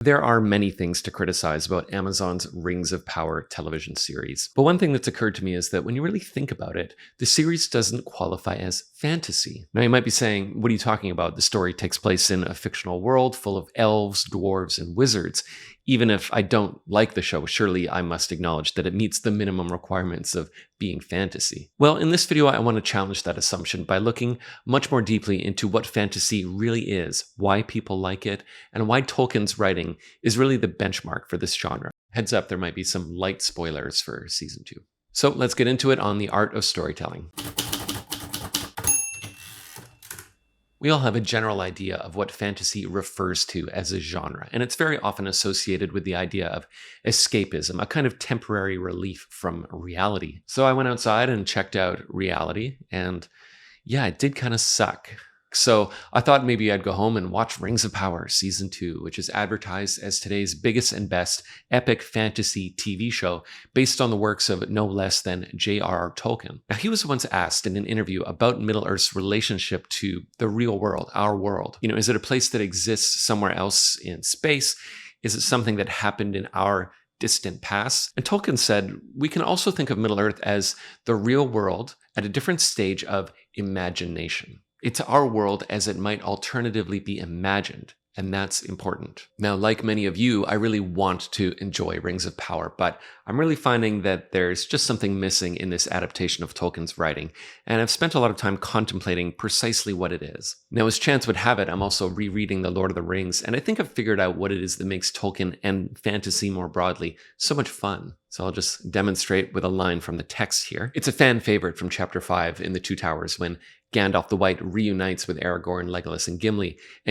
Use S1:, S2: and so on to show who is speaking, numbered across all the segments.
S1: There are many things to criticize about Amazon's Rings of Power television series. But one thing that's occurred to me is that when you really think about it, the series doesn't qualify as fantasy. Now, you might be saying, what are you talking about? The story takes place in a fictional world full of elves, dwarves, and wizards. Even if I don't like the show, surely I must acknowledge that it meets the minimum requirements of being fantasy. Well, in this video, I want to challenge that assumption by looking much more deeply into what fantasy really is, why people like it, and why Tolkien's writing is really the benchmark for this genre. Heads up, there might be some light spoilers for season 2. So let's get into it on the art of storytelling. We all have a general idea of what fantasy refers to as a genre, and it's very often associated with the idea of escapism, a kind of temporary relief from reality. So I went outside and checked out reality, and yeah, it did kind of suck. So I thought maybe I'd go home and watch Rings of Power Season 2, which is advertised as today's biggest and best epic fantasy TV show based on the works of no less than J.R.R. Tolkien. Now, he was once asked in an interview about Middle-earth's relationship to the real world, our world. Is it a place that exists somewhere else in space? Is it something that happened in our distant past? And Tolkien said, we can also think of Middle-earth as the real world at a different stage of imagination. It's our world as it might alternatively be imagined, and that's important. Now, like many of you, I really want to enjoy Rings of Power, but I'm really finding that there's just something missing in this adaptation of Tolkien's writing, and I've spent a lot of time contemplating precisely what it is. Now, as chance would have it, I'm also rereading The Lord of the Rings, and I think I've figured out what it is that makes Tolkien and fantasy more broadly so much fun. So I'll just demonstrate with a line from the text here. It's a fan favorite from Chapter 5 in The Two Towers when Gandalf the White reunites with Aragorn, Legolas, and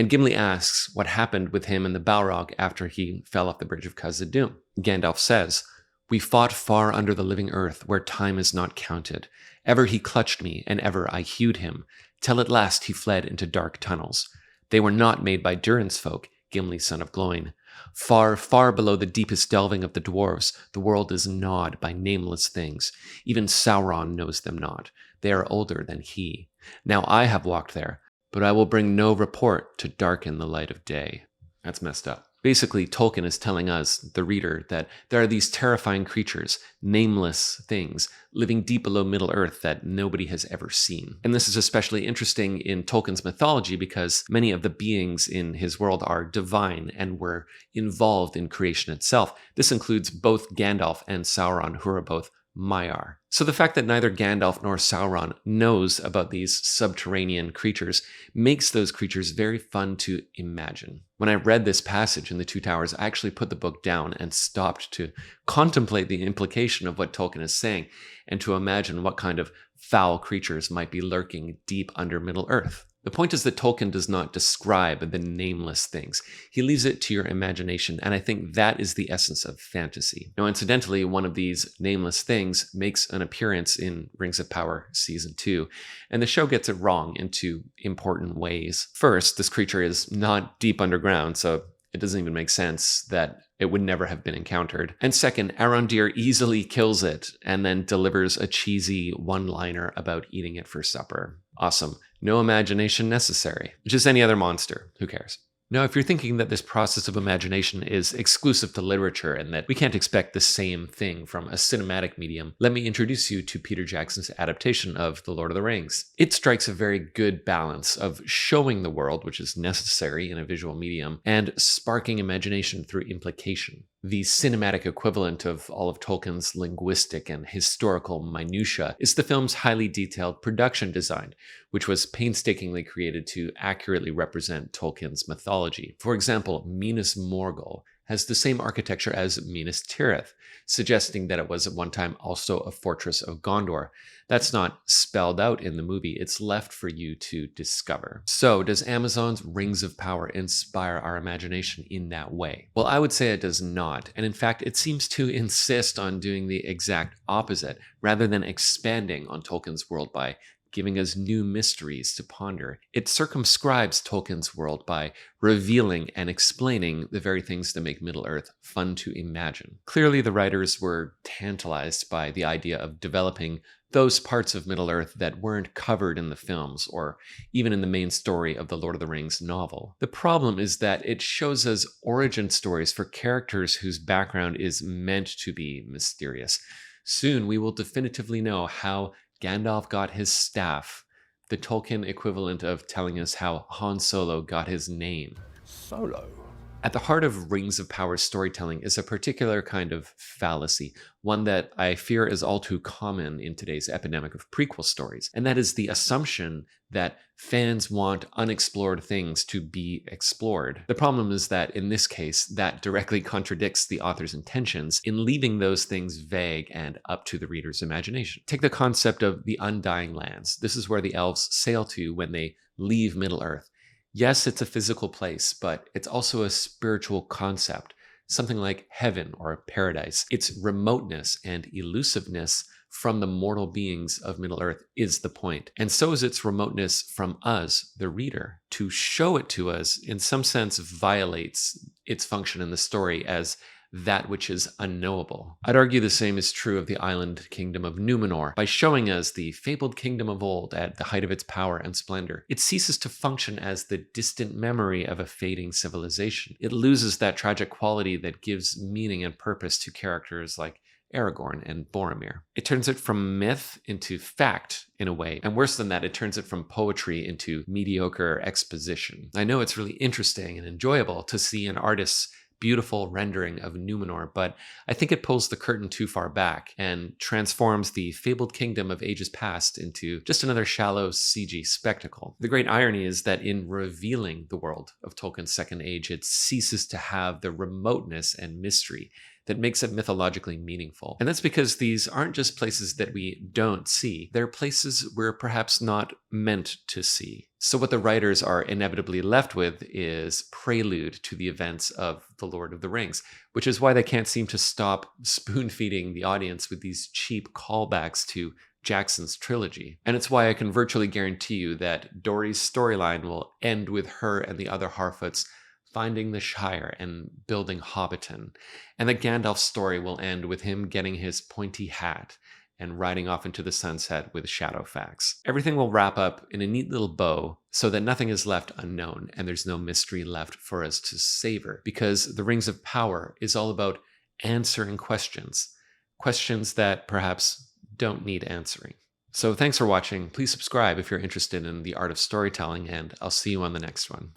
S1: Gimli asks what happened with him and the Balrog after he fell off the bridge of Khazad-dûm. Gandalf says, "We fought far under the living earth, where time is not counted. Ever he clutched me, and ever I hewed him, till at last he fled into dark tunnels. They were not made by Durin's folk, Gimli son of Gloin. Far, far below the deepest delving of the dwarves, the world is gnawed by nameless things. Even Sauron knows them not. They are older than he. Now I have walked there, but I will bring no report to darken the light of day." That's messed up. Basically, Tolkien is telling us, the reader, that there are these terrifying creatures, nameless things, living deep below Middle-earth that nobody has ever seen. And this is especially interesting in Tolkien's mythology because many of the beings in his world are divine and were involved in creation itself. This includes both Gandalf and Sauron, who are both Maiar. So the fact that neither Gandalf nor Sauron knows about these subterranean creatures makes those creatures very fun to imagine. When I read this passage in The Two Towers, I actually put the book down and stopped to contemplate the implication of what Tolkien is saying and to imagine what kind of foul creatures might be lurking deep under Middle-earth. The point is that Tolkien does not describe the nameless things. He leaves it to your imagination, and I think that is the essence of fantasy. Now, incidentally, one of these nameless things makes an appearance in Rings of Power Season 2, and the show gets it wrong in two important ways. First, this creature is not deep underground, so it doesn't even make sense that it would never have been encountered. And second, Arondir easily kills it and then delivers a cheesy one-liner about eating it for supper. Awesome. No imagination necessary. Just any other monster. Who cares? Now, if you're thinking that this process of imagination is exclusive to literature and that we can't expect the same thing from a cinematic medium, let me introduce you to Peter Jackson's adaptation of The Lord of the Rings. It strikes a very good balance of showing the world, which is necessary in a visual medium, and sparking imagination through implication. The cinematic equivalent of all of Tolkien's linguistic and historical minutiae is the film's highly detailed production design, which was painstakingly created to accurately represent Tolkien's mythology. For example, Minas Morgul has the same architecture as Minas Tirith, suggesting that it was at one time also a fortress of Gondor. That's not spelled out in the movie, it's left for you to discover. So, does Amazon's Rings of Power inspire our imagination in that way? Well, I would say it does not, and in fact, it seems to insist on doing the exact opposite, rather than expanding on Tolkien's world by giving us new mysteries to ponder. It circumscribes Tolkien's world by revealing and explaining the very things that make Middle-earth fun to imagine. Clearly, the writers were tantalized by the idea of developing those parts of Middle-earth that weren't covered in the films or even in the main story of the Lord of the Rings novel. The problem is that it shows us origin stories for characters whose background is meant to be mysterious. Soon we will definitively know how Gandalf got his staff, the Tolkien equivalent of telling us how Han Solo got his name.
S2: Solo.
S1: At the heart of Rings of Power storytelling is a particular kind of fallacy, one that I fear is all too common in today's epidemic of prequel stories, and that is the assumption that fans want unexplored things to be explored. The problem is that in this case, that directly contradicts the author's intentions in leaving those things vague and up to the reader's imagination. Take the concept of the Undying Lands. This is where the elves sail to when they leave Middle-earth. Yes, it's a physical place, but it's also a spiritual concept, something like heaven or paradise. Its remoteness and elusiveness from the mortal beings of Middle-earth is the point. And so is its remoteness from us, the reader. To show it to us, in some sense, violates its function in the story as that which is unknowable. I'd argue the same is true of the island kingdom of Numenor. By showing us the fabled kingdom of old at the height of its power and splendor, it ceases to function as the distant memory of a fading civilization. It loses that tragic quality that gives meaning and purpose to characters like Aragorn and Boromir. It turns it from myth into fact, in a way, and worse than that, it turns it from poetry into mediocre exposition. I know it's really interesting and enjoyable to see an artist's beautiful rendering of Numenor, but I think it pulls the curtain too far back and transforms the fabled kingdom of ages past into just another shallow CG spectacle. The great irony is that in revealing the world of Tolkien's Second Age, it ceases to have the remoteness and mystery that makes it mythologically meaningful. And that's because these aren't just places that we don't see, they're places we're perhaps not meant to see. So what the writers are inevitably left with is prelude to the events of The Lord of the Rings, which is why they can't seem to stop spoon-feeding the audience with these cheap callbacks to Jackson's trilogy. And it's why I can virtually guarantee you that Dori's storyline will end with her and the other Harfoots finding the Shire and building Hobbiton, and that Gandalf's story will end with him getting his pointy hat and riding off into the sunset with Shadowfax. Everything will wrap up in a neat little bow so that nothing is left unknown and there's no mystery left for us to savor, because the Rings of Power is all about answering questions that perhaps don't need answering. So thanks for watching. Please subscribe if you're interested in the art of storytelling, and I'll see you on the next one.